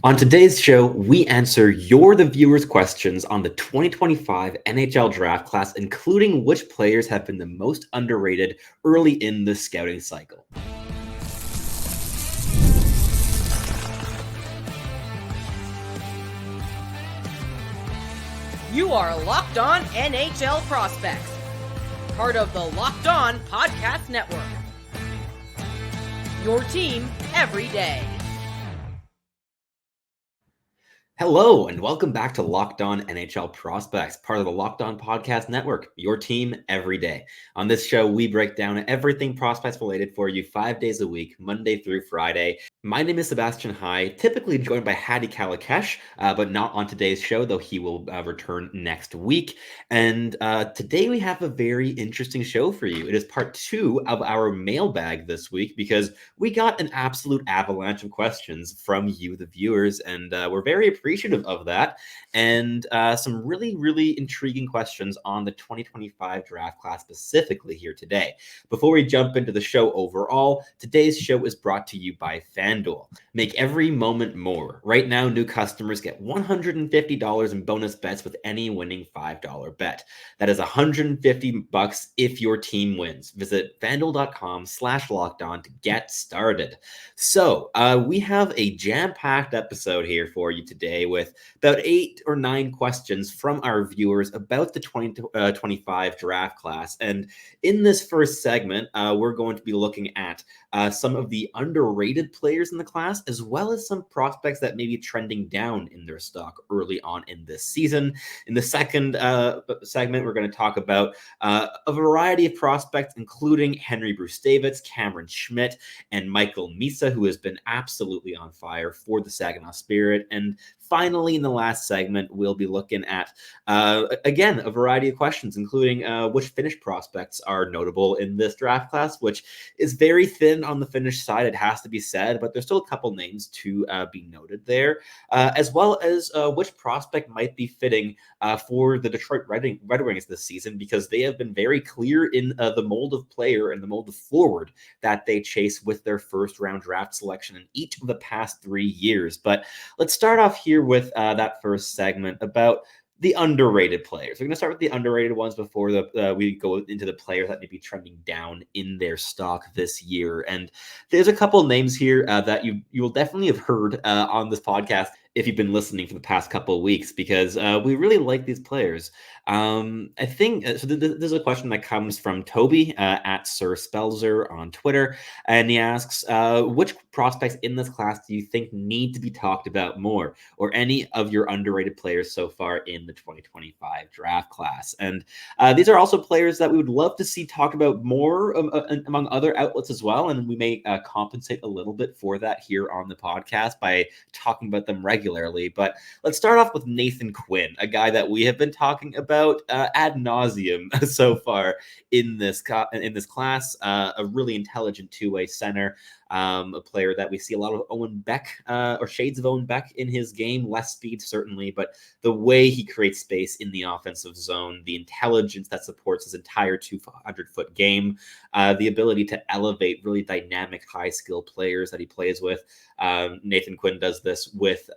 On today's show, we answer the viewers' questions on the 2025 NHL Draft class, including which players have been the most underrated early in the scouting cycle. You are Locked On NHL Prospects, part of the Locked On Podcast Network. Your team every day. Hello, and welcome back to Locked On NHL Prospects, part of the Locked On Podcast Network, your team every day. On this show, we break down everything prospects related for you 5 days a week, Monday through Friday. My name is Sebastian High, typically joined by Hadi Kalakash, but not on today's show, though he will return next week. And today we have a very interesting show for you. It is part 2 of our mailbag this week because we got an absolute avalanche of questions from you, the viewers, and we're very appreciative of that. And some really, really intriguing questions on the 2025 draft class specifically here today. Before we jump into the show overall, today's show is brought to you by FanDuel. Make every moment more. Right now, new customers get $150 in bonus bets with any winning $5 bet. That is $150 if your team wins. Visit FanDuel.com/lockedon to get started. So we have a jam-packed episode here for you today with about 8 or 9 questions from our viewers about the 2025 draft class. And in this first segment, we're going to be looking at some of the underrated players in the class, as well as some prospects that may be trending down in their stock early on in this season. In the second segment, we're going to talk about a variety of prospects, including Henry Brzustewicz, Cam Schmidt, and Michael Misa, who has been absolutely on fire for the Saginaw Spirit. And finally, in the last segment, we'll be looking at, again, a variety of questions, including which Finnish prospects are notable in this draft class, which is very thin on the Finnish side, it has to be said, but there's still a couple names to be noted there, as well as which prospect might be fitting for the Detroit Red Wings this season, because they have been very clear in the mold of player and the mold of forward that they chase with their first-round draft selection in each of the past 3 years. But let's start off here with that first segment about the underrated players. We're going to start with the underrated ones before we go into the players that may be trending down in their stock this year. And there's a couple of names here that you will definitely have heard on this podcast if you've been listening for the past couple of weeks, because we really like these players. I think so. This is a question that comes from Toby at Sir Spelzer on Twitter, and he asks, which prospects in this class do you think need to be talked about more, or any of your underrated players so far in the 2025 draft class? And these are also players that we would love to see talked about more among other outlets as well, and we may compensate a little bit for that here on the podcast by talking about them regularly. But let's start off with Nathan Quinn, a guy that we have been talking about ad nauseum so far in this class. A really intelligent two-way center, a player that we see a lot of Owen Beck or shades of Owen Beck in his game. Less speed certainly, but the way he creates space in the offensive zone, the intelligence that supports his entire 200-foot game, the ability to elevate really dynamic, high-skill players that he plays with. Nathan Quinn does this with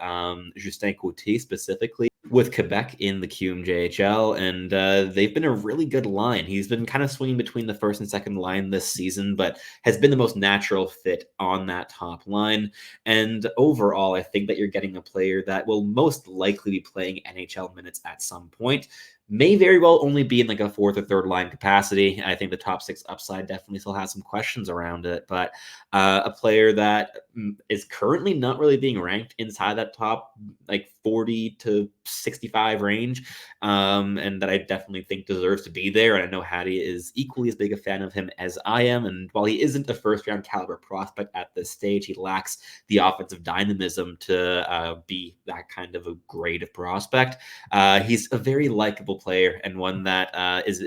Justin Couturier specifically, with Quebec in the QMJHL, and they've been a really good line. He's been kind of swinging between the first and second line this season, but has been the most natural fit on that top line. And overall, I think that you're getting a player that will most likely be playing NHL minutes at some point. May very well only be in like a fourth or third line capacity. I think the top 6 upside definitely still has some questions around it, but a player that is currently not really being ranked inside that top like 40 to 65 range, and that I definitely think deserves to be there. And I know Hattie is equally as big a fan of him as I am. And while he isn't a first-round caliber prospect at this stage, he lacks the offensive dynamism to be that kind of a grade of prospect. He's a very likable player, and one that is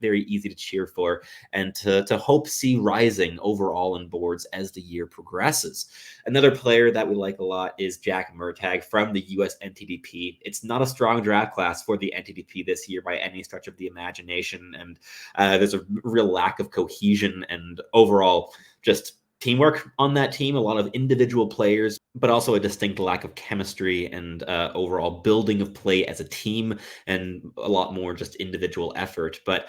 very easy to cheer for and to hope see rising overall in boards as the year progresses. Another player that we like a lot is Jack Murtagh from the US NTDP. It's not a strong draft class for the NTDP this year by any stretch of the imagination, and there's a real lack of cohesion and overall just teamwork on that team. A lot of individual players but also a distinct lack of chemistry and overall building of play as a team, and a lot more just individual effort. But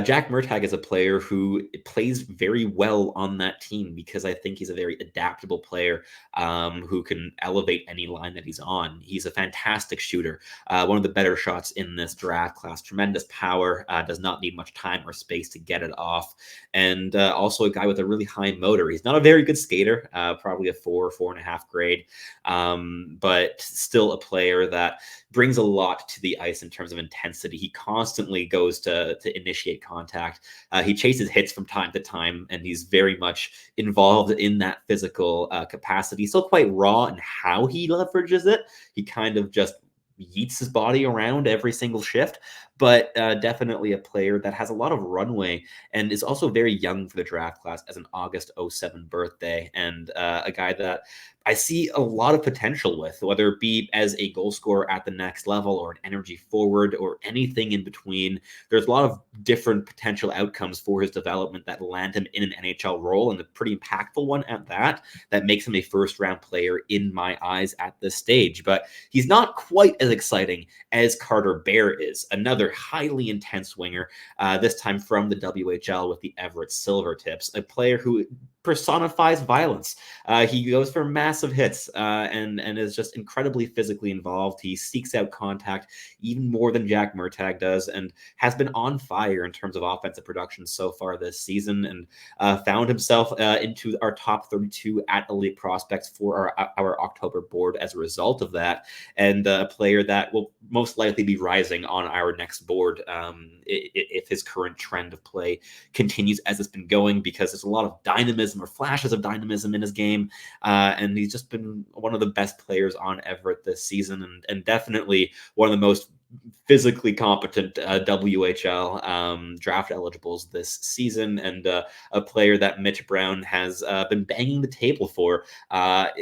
Jack Murtagh is a player who plays very well on that team because I think he's a very adaptable player who can elevate any line that he's on. He's a fantastic shooter, one of the better shots in this draft class, tremendous power, does not need much time or space to get it off, and also a guy with a really high motor. He's not a very good skater, probably a 4.5 grade. But still a player that brings a lot to the ice in terms of intensity. He constantly goes to initiate contact. He chases hits from time to time, and he's very much involved in that physical capacity. Still quite raw in how he leverages it. He kind of just yeets his body around every single shift, but definitely a player that has a lot of runway and is also very young for the draft class as an August 07 birthday, and a guy that I see a lot of potential with, whether it be as a goal scorer at the next level or an energy forward or anything in between. There's a lot of different potential outcomes for his development that land him in an NHL role, and a pretty impactful one at that, that makes him a first-round player in my eyes at this stage. But he's not quite as exciting as Carter Bear is, another highly intense winger, this time from the WHL with the Everett Silvertips, a player who personifies violence. He goes for massive hits and is just incredibly physically involved. He seeks out contact even more than Jack Murtagh does, and has been on fire in terms of offensive production so far this season, and found himself into our top 32 at Elite Prospects for our October board as a result of that, and a player that will most likely be rising on our next board if his current trend of play continues as it's been going, because there's a lot of dynamism or flashes of dynamism in his game, and he's just been one of the best players on Everett this season, and definitely one of the most physically competent WHL draft eligibles this season, and a player that Mitch Brown has been banging the table for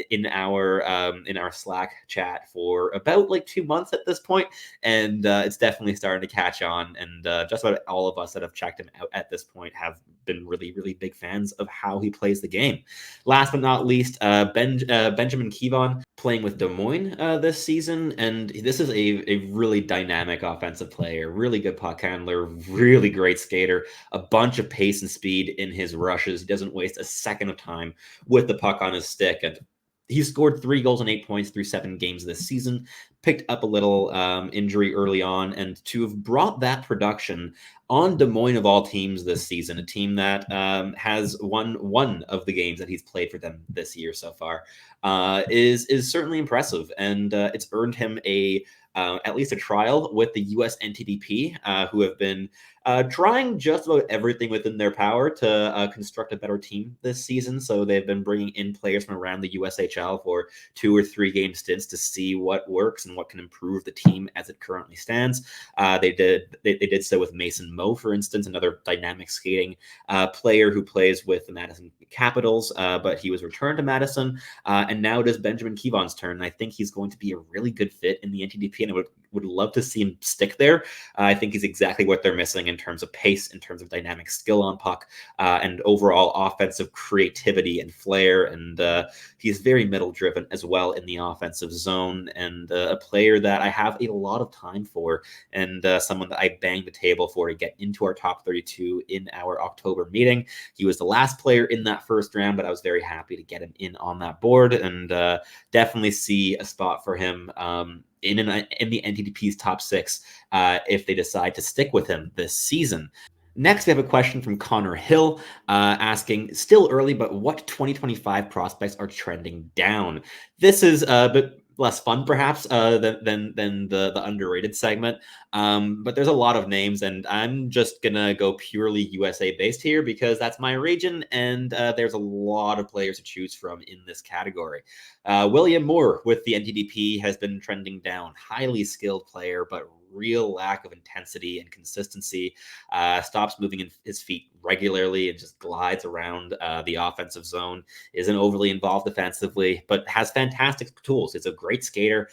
in our Slack chat for about like 2 months at this point, and it's definitely starting to catch on. And just about all of us that have checked him out at this point have been really, really big fans of how he plays the game. Last but not least, Benjamin Kevon playing with Des Moines this season, and this is a really dynamic offensive player, really good puck handler, really great skater, a bunch of pace and speed in his rushes. He doesn't waste a second of time with the puck on his stick, and he scored 3 goals and 8 points through 7 games this season, picked up a little injury early on, and to have brought that production on Des Moines of all teams this season, a team that has won one of the games that he's played for them this year so far, is certainly impressive, and it's earned him at least a trial with the US NTDP, who have been trying just about everything within their power to construct a better team this season. So they've been bringing in players from around the USHL for 2 or 3 game stints to see what works and what can improve the team as it currently stands. They did so with Mason Moe, for instance, another dynamic skating player who plays with the Madison Capitals, but he was returned to Madison, and now it is Benjamin Kevon's turn. And I think he's going to be a really good fit in the NTDP, and I would love to see him stick there. I think he's exactly what they're missing in terms of pace, in terms of dynamic skill on puck, and overall offensive creativity and flair. And he's very middle driven as well in the offensive zone, and a player that I have a lot of time for, and someone that I banged the table for to get into our top 32 in our October meeting. He was the last player in that first round, but I was very happy to get him in on that board, and definitely see a spot for him in the NTDP's top 6 if they decide to stick with him this season. Next, we have a question from Connor Hill asking, still early, but what 2025 prospects are trending down? This is a bit less fun, perhaps, than the underrated segment. But there's a lot of names, and I'm just gonna go purely USA based here because that's my region, and there's a lot of players to choose from in this category. William Moore with the NTDP has been trending down. Highly skilled player, but real lack of intensity and consistency, stops moving in his feet regularly and just glides around the offensive zone, isn't overly involved defensively, but has fantastic tools. It's a great skater,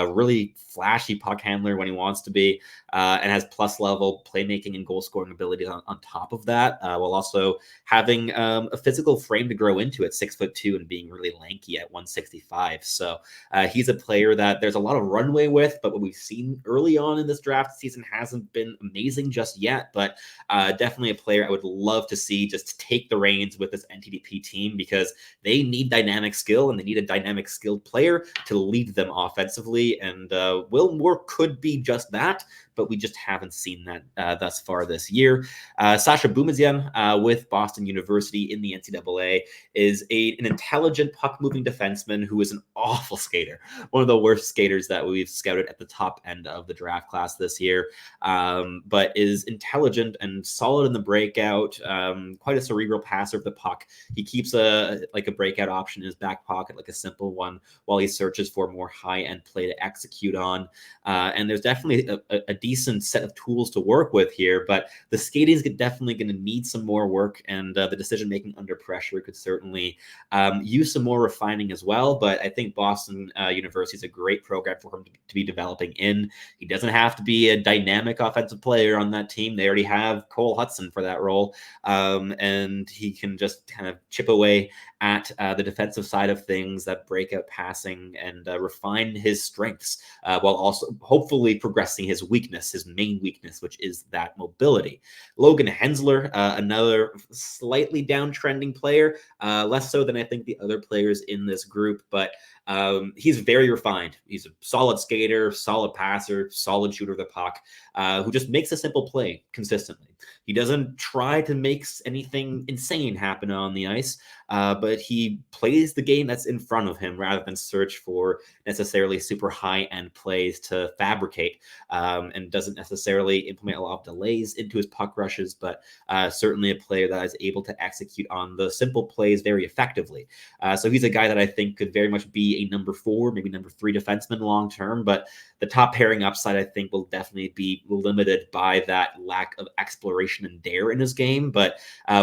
really flashy puck handler when he wants to be, and has plus level playmaking and goal scoring ability on top of that, while also having a physical frame to grow into at 6'2" and being really lanky at 165. So he's a player that there's a lot of runway with, but what we've seen early on in this draft season hasn't been amazing just yet, but definitely a player I would love to see just take the reins with this NTDP team, because they need dynamic skill and they need a dynamic skilled player to lead them offensively. And Will Moore could be just that, but we just haven't seen that thus far this year. Sasha Boumedienne with Boston University in the NCAA is an intelligent puck-moving defenseman who is an awful skater, one of the worst skaters that we've scouted at the top end of the draft class this year, but is intelligent and solid in the breakout, quite a cerebral passer of the puck. He keeps a breakout option in his back pocket, like a simple one, while he searches for more high-end play to execute on. And there's definitely a decent set of tools to work with here, but the skating is definitely going to need some more work, and the decision making under pressure could certainly use some more refining as well. But I think Boston University is a great program for him to be developing in. He doesn't have to be a dynamic offensive player on that team. They already have Cole Hudson for that role, and he can just kind of chip away at the defensive side of things, that breakout passing, and refine his strengths, while also hopefully progressing his weakness, his main weakness, which is that mobility. Logan Hensler, another slightly downtrending player, less so than I think the other players in this group, but he's very refined. He's a solid skater, solid passer, solid shooter of the puck, who just makes a simple play consistently. He doesn't try to make anything insane happen on the ice, but he plays the game that's in front of him rather than search for necessarily super high-end plays to fabricate, and doesn't necessarily implement a lot of delays into his puck rushes, but certainly a player that is able to execute on the simple plays very effectively. So he's a guy that I think could very much be a number 4, maybe number 3 defenseman long-term, but the top pairing upside, I think, will definitely be limited by that lack of exploration and dare in his game. But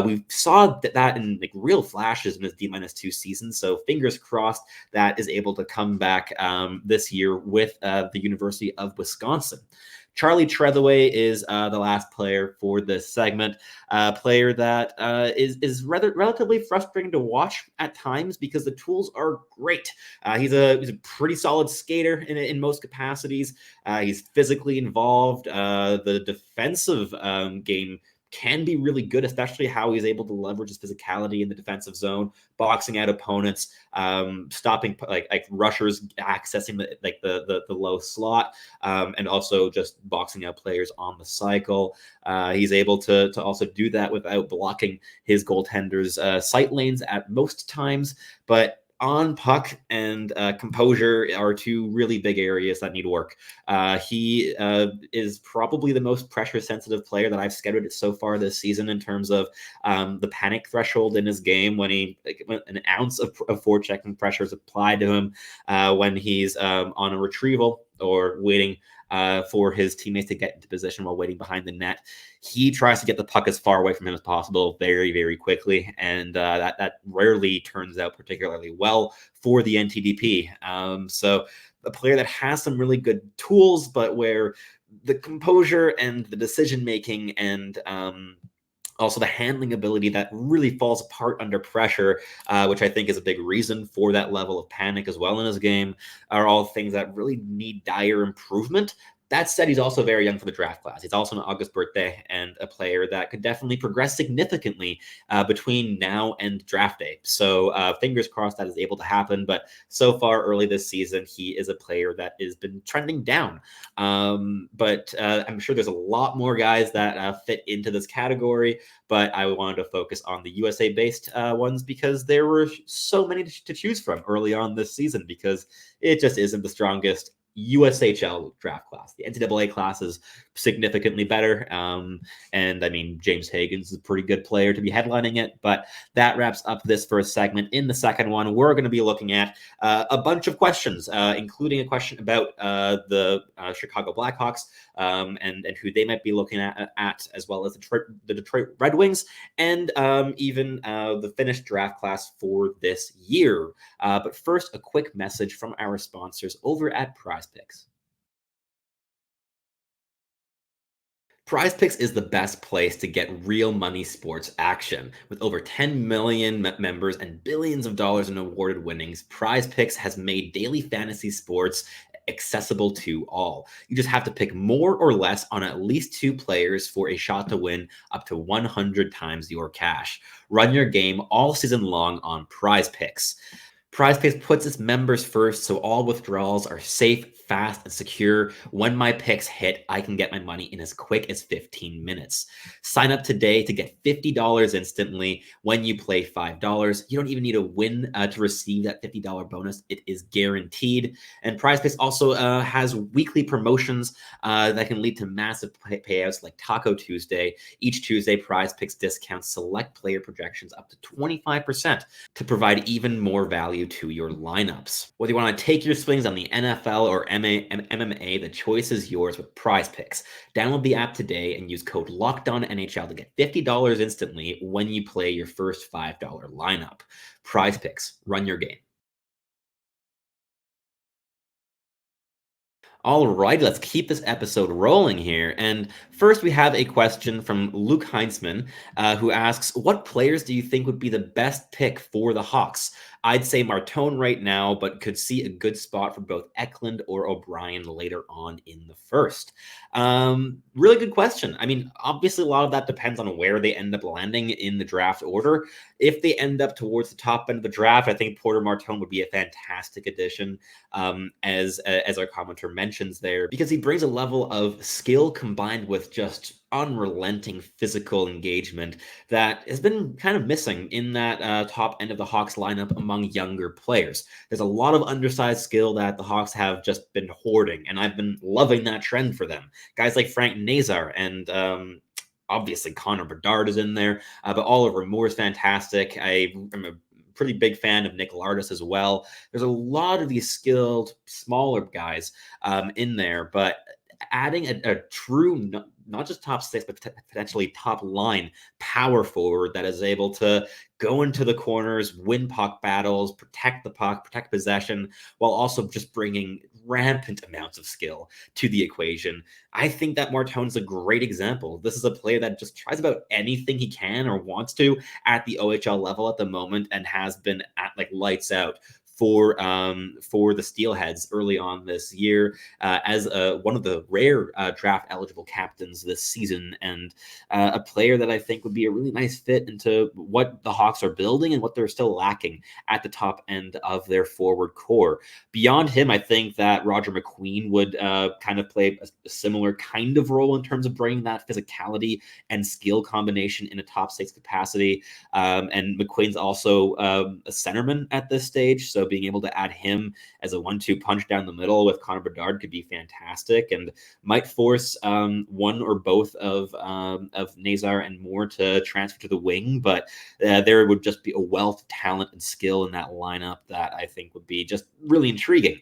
we saw that in like real flashes in his D-2 season. So fingers crossed that is able to come back this year with the University of Wisconsin. Charlie Trethewey is the last player for this segment, a player that is relatively frustrating to watch at times because the tools are great. He's a pretty solid skater in most capacities. He's physically involved. The defensive game can be really good, especially how he's able to leverage his physicality in the defensive zone, boxing out opponents, stopping like rushers accessing the low slot, and also just boxing out players on the cycle. He's able to also do that without blocking his goaltender's sight lanes at most times, but on puck and composure are 2 really big areas that need work. He is probably the most pressure-sensitive player that I've scouted so far this season in terms of the panic threshold in his game when an ounce of forechecking pressure is applied to him when he's on a retrieval or waiting for his teammates to get into position while waiting behind the net. He tries to get the puck as far away from him as possible very, very quickly, and that rarely turns out particularly well for the NTDP. So a player that has some really good tools, but where the composure and the decision-making and also the handling ability that really falls apart under pressure, which I think is a big reason for that level of panic as well in his game, are all things that really need dire improvement. That said, he's also very young for the draft class. He's also an August birthday and a player that could definitely progress significantly between now and draft day. So fingers crossed that is able to happen. But so far early this season, he is a player that has been trending down. But I'm sure there's a lot more guys that fit into this category. But I wanted to focus on the USA-based ones because there were so many to choose from early on this season because it just isn't the strongest USHL draft class. The NCAA class is significantly better. And I mean, James Hagens is a pretty good player to be headlining it. But that wraps up this first segment. In the second one, we're going to be looking at a bunch of questions, including a question about the Chicago Blackhawks and who they might be looking at as well as the Detroit Red Wings, and even the Finnish draft class for this year. But first, a quick message from our sponsors over at PrizePicks. PrizePicks is the best place to get real money sports action. With over 10 million members and billions of dollars in awarded winnings, PrizePicks has made daily fantasy sports accessible to all. You just have to pick more or less on at least 2 players for a shot to win up to 100 times your cash. Run your game all season long on PrizePicks. PrizePicks puts its members first, so all withdrawals are safe, fast, and secure. When my picks hit, I can get my money in as quick as 15 minutes. Sign up today to get $50 instantly when you play $5. You don't even need a win to receive that $50 bonus. It is guaranteed. And PrizePicks also has weekly promotions that can lead to massive payouts like Taco Tuesday. Each Tuesday, PrizePicks discounts select player projections up to 25% to provide even more value to your lineups. Whether you want to take your swings on the NFL or MMA, the choice is yours with PrizePicks. Download the app today and use code LOCKEDONNHL to get $50 instantly when you play your first $5 lineup. PrizePicks, run your game. All right, let's keep this episode rolling here. And first, we have a question from Luke Heinzman, who asks, what players do you think would be the best pick for the Hawks? I'd say Martone right now, but could see a good spot for both Eklund or O'Brien later on in the first. Really good question. I mean, obviously, a lot of that depends on where they end up landing in the draft order. If they end up towards the top end of the draft, I think Porter Martone would be a fantastic addition, as our commenter mentions there, because he brings a level of skill combined with just unrelenting physical engagement that has been kind of missing in that top end of the Hawks lineup among younger players. There's a lot of undersized skill that the Hawks have just been hoarding, and I've been loving that trend for them. Guys like Frank Nazar and obviously Connor Bedard is in there, but Oliver Moore is fantastic. I'm a pretty big fan of Nick Lardis as well. There's a lot of these skilled, smaller guys in there, but adding a true, not just top 6, but potentially top line power forward that is able to go into the corners, win puck battles, protect the puck, protect possession, while also just bringing rampant amounts of skill to the equation. I think that Martone's a great example. This is a player that just tries about anything he can or wants to at the OHL level at the moment, and has been at like lights out for the Steelheads early on this year, as one of the rare draft eligible captains this season, and a player that I think would be a really nice fit into what the Hawks are building and what they're still lacking at the top end of their forward core. Beyond him, I think that Roger McQueen would kind of play a similar kind of role in terms of bringing that physicality and skill combination in a top 6 capacity. And McQueen's also a centerman at this stage, so being able to add him as a 1-2 punch down the middle with Connor Bedard could be fantastic, and might force one or both of Nazar and Moore to transfer to the wing. But there would just be a wealth of talent and skill in that lineup that I think would be just really intriguing.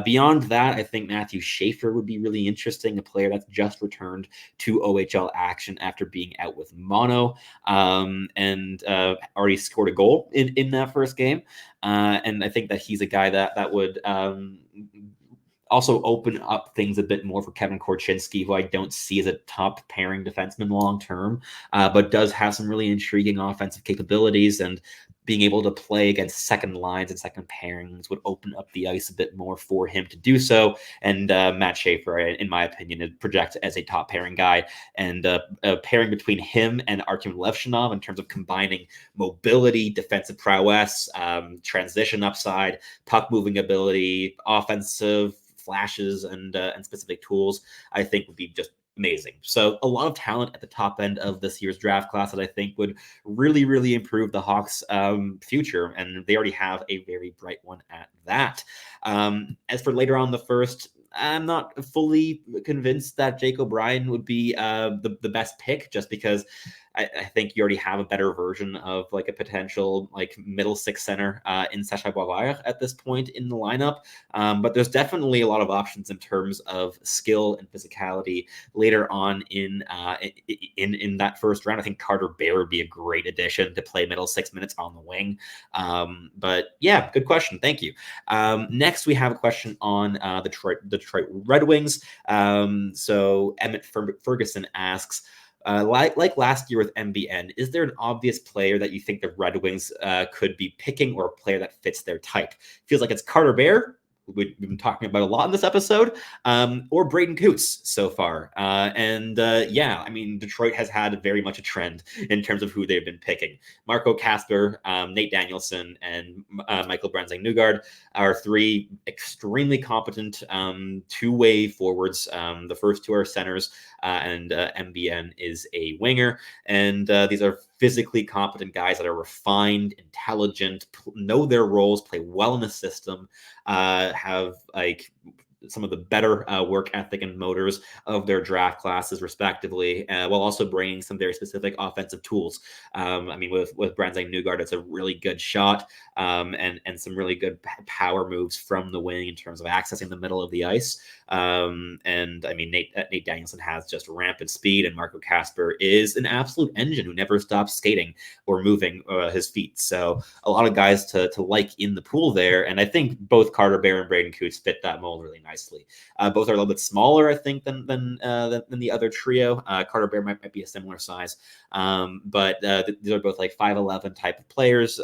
Beyond that, I think Matthew Schaefer would be really interesting, a player that's just returned to OHL action after being out with mono, and already scored a goal in that first game. And I think that he's a guy that would also open up things a bit more for Kevin Korchinski, who I don't see as a top pairing defenseman long term, but does have some really intriguing offensive capabilities, and being able to play against second lines and second pairings would open up the ice a bit more for him to do so. And Matt Schaefer, in my opinion, is projected as a top pairing guy, and a pairing between him and Artem Levshinov in terms of combining mobility, defensive prowess, transition upside, puck moving ability, offensive flashes, and specific tools, I think would be just amazing. So a lot of talent at the top end of this year's draft class that I think would really, really improve the Hawks' future, and they already have a very bright one at that. As for later on in the first, I'm not fully convinced that Jake O'Brien would be the best pick, just because I think you already have a better version of like a potential like middle six center in Sacha Boisvert at this point in the lineup. But there's definitely a lot of options in terms of skill and physicality later on in that first round. I think Carter Bear would be a great addition to play middle 6 minutes on the wing. But yeah, good question. Thank you. Next, we have a question on the Detroit Red Wings. So Emmett Ferguson asks, like last year with MBN, is there an obvious player that you think the Red Wings could be picking, or a player that fits their type? Feels like it's Carter Bear, we've been talking about a lot in this episode, or Braden Coots so far. Yeah, I mean, Detroit has had very much a trend in terms of who they've been picking. Marco Kasper, Nate Danielson, and Michael Brenzing-Nugard are three extremely competent two-way forwards. The first two are centers, and MBN is a winger. And these are physically competent guys that are refined, intelligent, know their roles, play well in the system, have like some of the better work ethic and motors of their draft classes, respectively, while also bringing some very specific offensive tools. I mean, with Brenzing-Nugard, it's a really good shot, and some really good power moves from the wing in terms of accessing the middle of the ice. And I mean, Nate Danielson has just rampant speed, and Marco Kasper is an absolute engine who never stops skating or moving his feet. So a lot of guys to like in the pool there. And I think both Carter Bear and Braden Coots fit that mold really nicely. Both are a little bit smaller, I think, than the other trio. Carter Bear might be a similar size, but these are both like 5'11" type of players.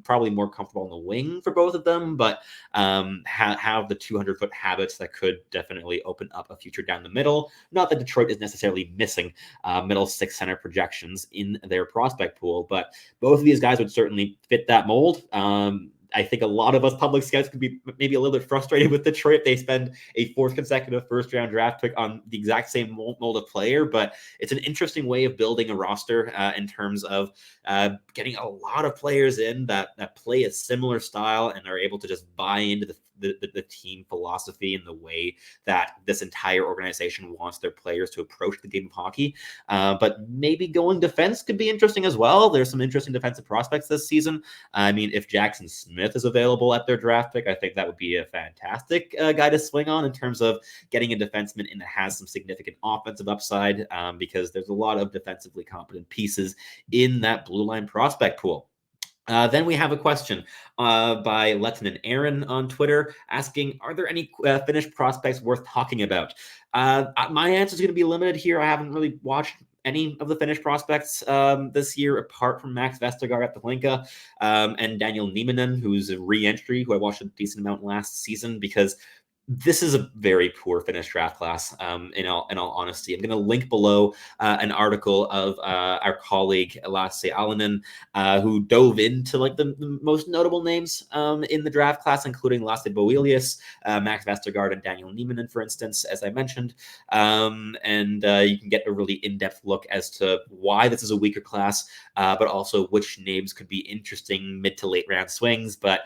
Probably more comfortable on the wing for both of them, but have the 200-foot habits that could definitely open up a future down the middle. Not that Detroit is necessarily missing middle six center projections in their prospect pool, but both of these guys would certainly fit that mold. I think a lot of us public scouts could be maybe a little bit frustrated with Detroit if they spend a fourth consecutive first-round draft pick on the exact same mold of player, but it's an interesting way of building a roster in terms of getting a lot of players in that play a similar style and are able to just buy into the team philosophy and the way that this entire organization wants their players to approach the game of hockey. But maybe going defense could be interesting as well. There's some interesting defensive prospects this season. I mean, if Jackson Smith is available at their draft pick, I think that would be a fantastic guy to swing on in terms of getting a defenseman in that has some significant offensive upside, because there's a lot of defensively competent pieces in that blue line prospect pool. Then we have a question by Lieutenant Aaron on Twitter asking, are there any Finnish prospects worth talking about? My answer is going to be limited here. I haven't really watched any of the Finnish prospects this year, apart from Max Vestergaard at the Hlinka and Daniel Nieminen, who's a re-entry, who I watched a decent amount last season, because this is a very poor Finnish draft class, in all honesty. I'm going to link below an article of our colleague Lasse Alinen, who dove into like the most notable names in the draft class, including Lasse Boelius, Max Vestergaard, and Daniel Nieminen, for instance, as I mentioned. You can get a really in-depth look as to why this is a weaker class, but also which names could be interesting mid to late round swings. But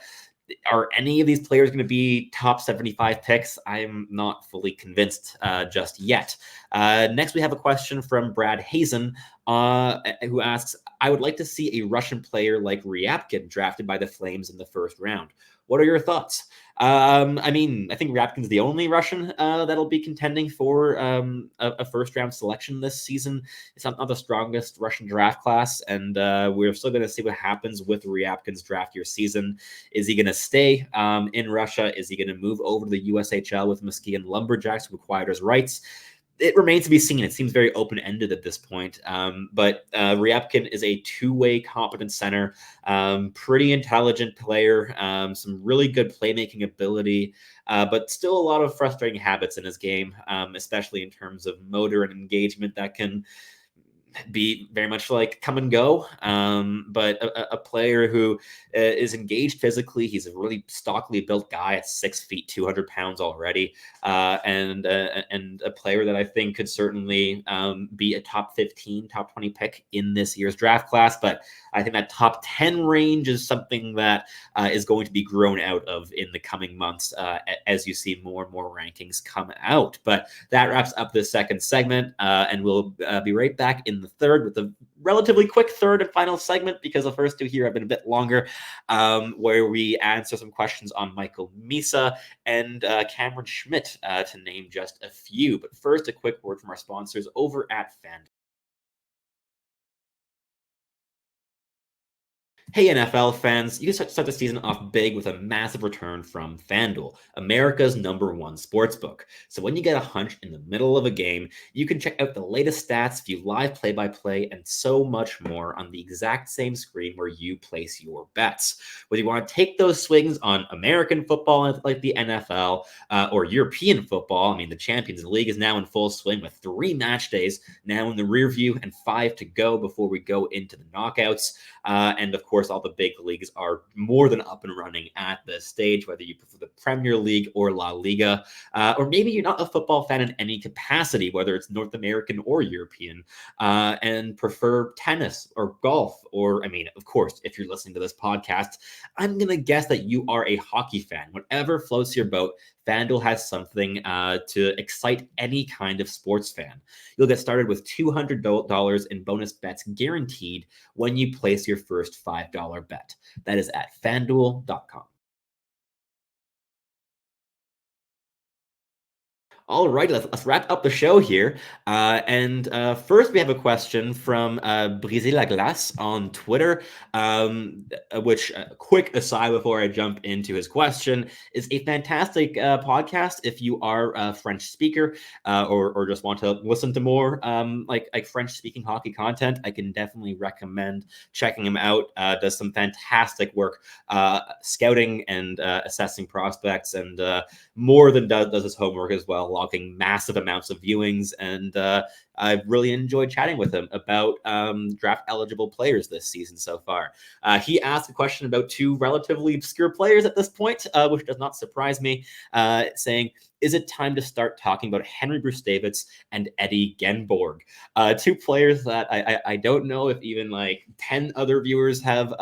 are any of these players going to be top 75 picks? I'm not fully convinced just yet. Next, we have a question from Brad Hazen, who asks, I would like to see a Russian player like Ryabkin drafted by the Flames in the first round. What are your thoughts? I mean, I think Ryabkin's the only Russian that'll be contending for a first-round selection this season. It's not the strongest Russian draft class, and we're still going to see what happens with Ryabkin's draft year season. Is he going to stay in Russia? Is he going to move over to the USHL with Muskegon Lumberjacks, who acquired his rights? It remains to be seen. It seems very open-ended at this point. But Ryabkin is a two-way competent center, pretty intelligent player, some really good playmaking ability, but still a lot of frustrating habits in his game, especially in terms of motor and engagement that can be very much like come and go, but a player who is engaged physically. He's a really stockily built guy at 6 feet, 200 pounds already, and a player that I think could certainly be a top 15, top 20 pick in this year's draft class. But I think that top 10 range is something that is going to be grown out of in the coming months as you see more and more rankings come out. But that wraps up this second segment, and we'll be right back in the third with a relatively quick third and final segment, because the first two here have been a bit longer, where we answer some questions on Michael Misa and Cameron Schmidt, to name just a few. But first, a quick word from our sponsors over at FanDuel. Hey NFL fans, you can start the season off big with a massive return from FanDuel, America's #1 sportsbook. So when you get a hunch in the middle of a game, you can check out the latest stats, view live play-by-play, and so much more on the exact same screen where you place your bets. Whether you want to take those swings on American football like the NFL, or European football, I mean, the Champions League is now in full swing with 3 match days now in the rear view and 5 to go before we go into the knockouts. And of course, all the big leagues are more than up and running at this stage, whether you prefer the Premier League or La Liga, or maybe you're not a football fan in any capacity, whether it's North American or European, and prefer tennis or golf, or, I mean, of course, if you're listening to this podcast, I'm going to guess that you are a hockey fan. Whatever floats your boat, FanDuel has something to excite any kind of sports fan. You'll get started with $200 in bonus bets guaranteed when you place your first $5 bet. That is at FanDuel.com. All right, let's wrap up the show here. And first, we have a question from Briser la Glace on Twitter, which, quick aside before I jump into his question, is a fantastic podcast if you are a French speaker, or just want to listen to more like French-speaking hockey content. I can definitely recommend checking him out. Does some fantastic work scouting and assessing prospects, and more than does his homework as well, logging massive amounts of viewings. And I've really enjoyed chatting with him about draft eligible players this season so far. He asked a question about 2 relatively obscure players at this point, which does not surprise me, saying, is it time to start talking about Henry Brzustewicz and Eddie Genborg? 2 players that I don't know if even like 10 other viewers have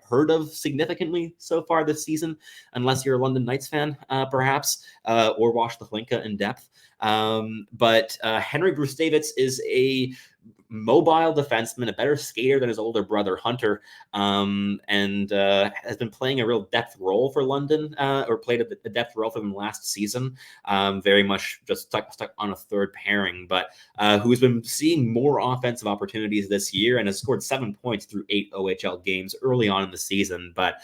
heard of significantly so far this season, unless you're a London Knights fan, perhaps, or watched the Hlinka in depth. But Henry Brzustewicz is a mobile defenseman, a better skater than his older brother Hunter, and has been playing a real depth role for London, or played a depth role for them last season. Very much just stuck on a third pairing, but who's been seeing more offensive opportunities this year and has scored 7 points through 8 OHL games early on in the season. But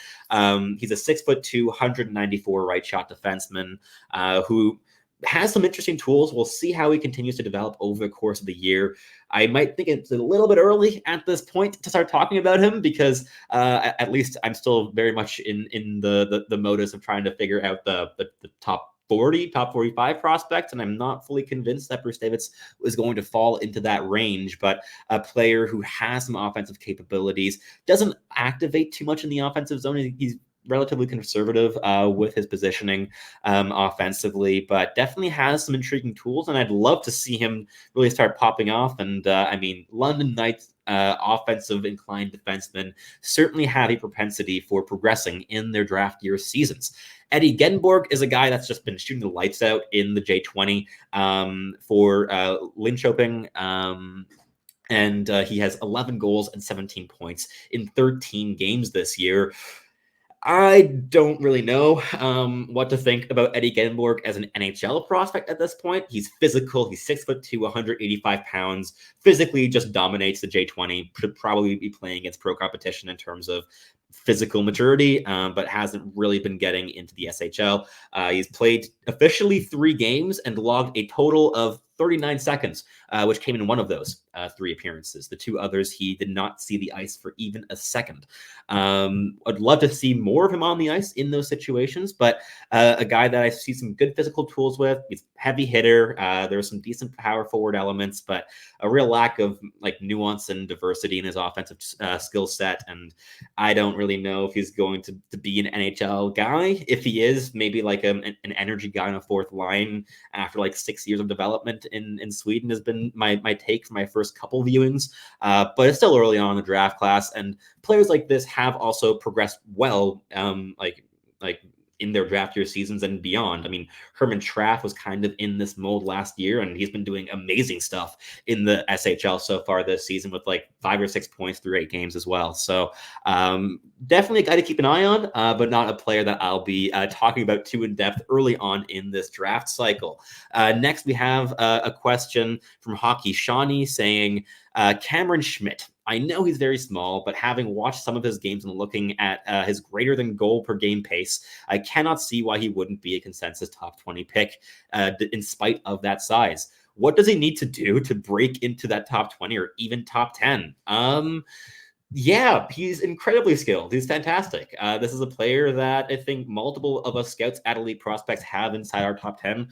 he's a 6'2", 194 right shot defenseman, who has some interesting tools. We'll see how he continues to develop over the course of the year. I might think it's a little bit early at this point to start talking about him, because at least I'm still very much in the modus of trying to figure out the top 40, top 45 prospects, and I'm not fully convinced that Brzustewicz is going to fall into that range. But a player who has some offensive capabilities, doesn't activate too much in the offensive zone. He's relatively conservative with his positioning offensively, but definitely has some intriguing tools, and I'd love to see him really start popping off. And I mean, London Knights offensive inclined defensemen certainly have a propensity for progressing in their draft year seasons. Eddie Genborg is a guy that's just been shooting the lights out in the J20 for Linköping. And he has 11 goals and 17 points in 13 games this year. I don't really know what to think about Eddie Genborg as an NHL prospect at this point. He's physical. He's 6'2", 185 pounds. Physically, just dominates the J20. Should probably be playing against pro competition in terms of physical maturity, but hasn't really been getting into the SHL. He's played officially 3 games and logged a total of 39 seconds, which came in one of those 3 appearances. The 2 others, he did not see the ice for even a second. I'd love to see more of him on the ice in those situations, but a guy that I see some good physical tools with. He heavy hitter. There's some decent power forward elements, but a real lack of like nuance and diversity in his offensive skill set. And I don't really know if he's going to be an NHL guy. If he is, maybe like an energy guy on a fourth line after like 6 years of development in Sweden has been my take for my first couple viewings. But it's still early on in the draft class, and players like this have also progressed well, like in their draft year seasons and beyond. I mean, Herman Traff was kind of in this mold last year, and he's been doing amazing stuff in the SHL so far this season with like 5 or 6 points through 8 games as well. So definitely a guy to keep an eye on, but not a player that I'll be talking about too in depth early on in this draft cycle. Next, we have a question from Hockey Shawnee saying, Cameron Schmidt. I know he's very small, but having watched some of his games and looking at his greater than goal per game pace, I cannot see why he wouldn't be a consensus top 20 pick in spite of that size. What does he need to do to break into that top 20 or even top 10? Yeah, he's incredibly skilled. He's fantastic. This is a player that I think multiple of us scouts at Elite Prospects have inside our top 10.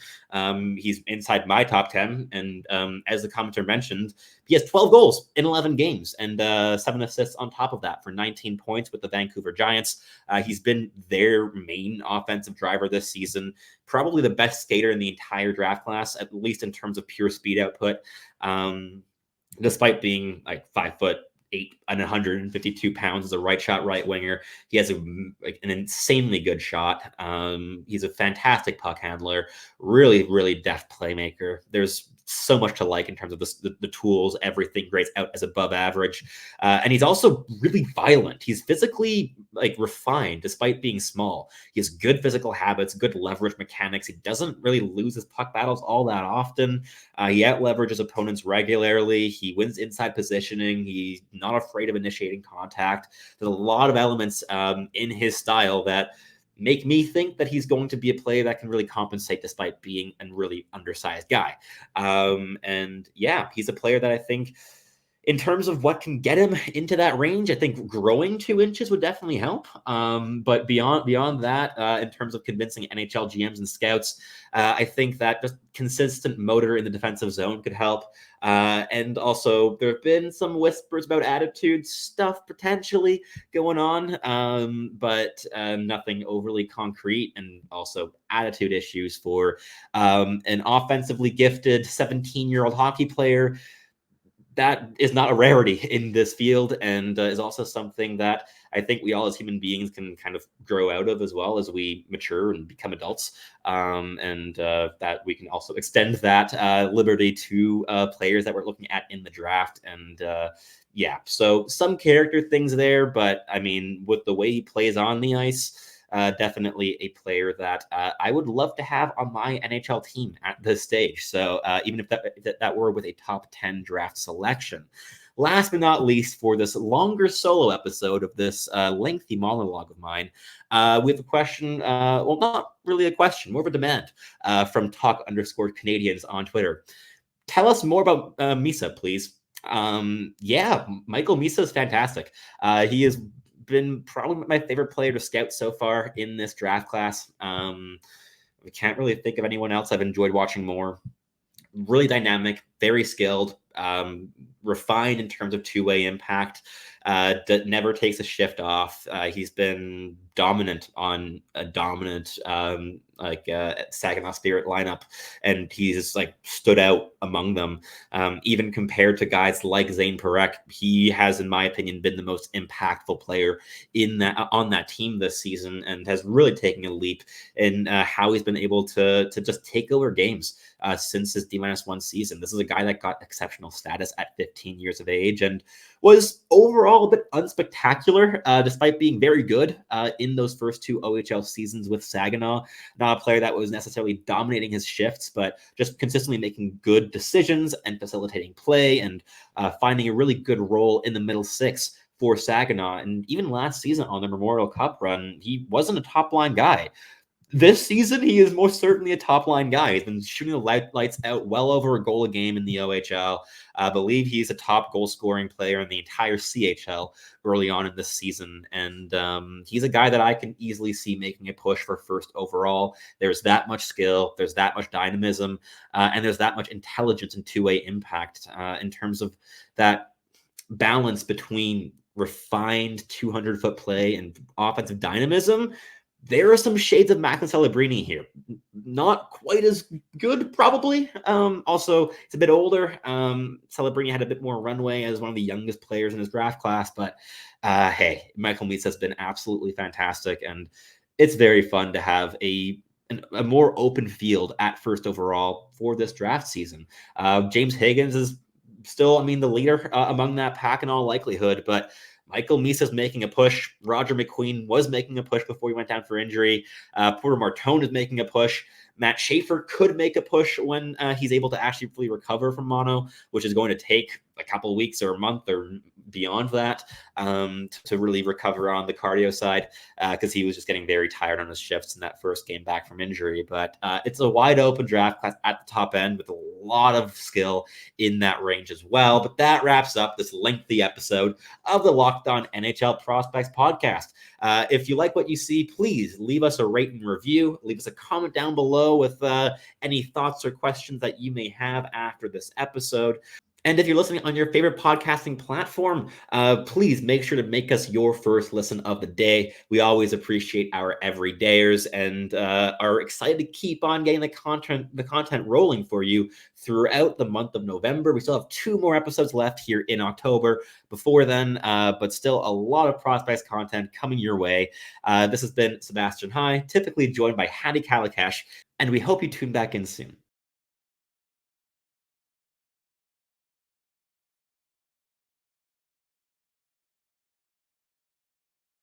He's inside my top 10. And as the commenter mentioned, he has 12 goals in 11 games and 7 assists on top of that for 19 points with the Vancouver Giants. He's been their main offensive driver this season, probably the best skater in the entire draft class, at least in terms of pure speed output. Despite being like 5'8" and 152 pounds as a right shot right winger, he has an insanely good shot. He's a fantastic puck handler, really, really deft playmaker. There's so much to like in terms of the tools, everything grades out as above average. And he's also really violent. He's physically like refined despite being small. He has good physical habits, good leverage mechanics. He doesn't really lose his puck battles all that often. He out leverages opponents regularly. He wins inside positioning. He's not afraid of initiating contact. There's a lot of elements in his style that make me think that he's going to be a player that can really compensate despite being a really undersized guy. And yeah, he's a player that I think in terms of what can get him into that range, I think growing 2 inches would definitely help. But beyond that, in terms of convincing NHL GMs and scouts, I think that just consistent motor in the defensive zone could help. And also, there have been some whispers about attitude stuff potentially going on, but nothing overly concrete. And also attitude issues for an offensively gifted 17-year-old hockey player. That is not a rarity in this field, and is also something that I think we all as human beings can kind of grow out of as well as we mature and become adults. And that we can also extend that liberty to players that we're looking at in the draft. And yeah, so some character things there, but I mean, with the way he plays on the ice, definitely a player that I would love to have on my NHL team at this stage. So even if that were with a top 10 draft selection. Last but not least, for this longer solo episode of this lengthy monologue of mine, we have a question. Well, not really a question, more of a demand from Talk_Canadians on Twitter. Tell us more about Misa, please. Yeah, Michael Misa is fantastic. He is been probably my favorite player to scout so far in this draft class. We can't really think of anyone else I've enjoyed watching more. Really dynamic, very skilled, refined in terms of two-way impact, that never takes a shift off. He's been dominant on a dominant Saginaw Spirit lineup, and he's like stood out among them. Even compared to guys like Zane Parekh, he has, in my opinion, been the most impactful player on that team this season, and has really taken a leap in how he's been able to just take over games since his D-1 season. This is a guy that got exceptional status at 15 years of age and was overall a bit unspectacular, despite being very good in those first 2 OHL seasons with Saginaw. Not a player that was necessarily dominating his shifts, but just consistently making good decisions and facilitating play and finding a really good role in the middle six for Saginaw. And even last season on the Memorial Cup run, he wasn't a top-line guy. this season, he is most certainly a top-line guy. He's been shooting the lights out, well over a goal a game in the OHL. I believe he's a top goal-scoring player in the entire CHL early on in this season. And he's a guy that I can easily see making a push for first overall. There's that much skill, there's that much dynamism, and there's that much intelligence and two-way impact in terms of that balance between refined 200-foot play and offensive dynamism. There are some shades of Macklin Celebrini here. Not quite as good, probably. Also, it's a bit older. Celebrini had a bit more runway as one of the youngest players in his draft class. But hey, Michael Misa has been absolutely fantastic. And it's very fun to have a more open field at first overall for this draft season. James Higgins is still, the leader among that pack in all likelihood. But Michael Misa's making a push. Roger McQueen was making a push before he went down for injury. Porter Martone is making a push. Matt Schaefer could make a push when he's able to actually fully recover from mono, which is going to take a couple of weeks or a month or beyond that to really recover on the cardio side because he was just getting very tired on his shifts in that first game back from injury. But it's a wide open draft class at the top end with a lot of skill in that range as well. But that wraps up this lengthy episode of the Locked On NHL Prospects podcast. If you like what you see, please leave us a rate and review. Leave us a comment down below with any thoughts or questions that you may have after this episode. And if you're listening on your favorite podcasting platform, please make sure to make us your first listen of the day. We always appreciate our everydayers and are excited to keep on getting the content rolling for you throughout the month of November. We still have 2 more episodes left here in October before then, but still a lot of prospects content coming your way. This has been Sebastian High, typically joined by Hattie Kalakash, and we hope you tune back in soon.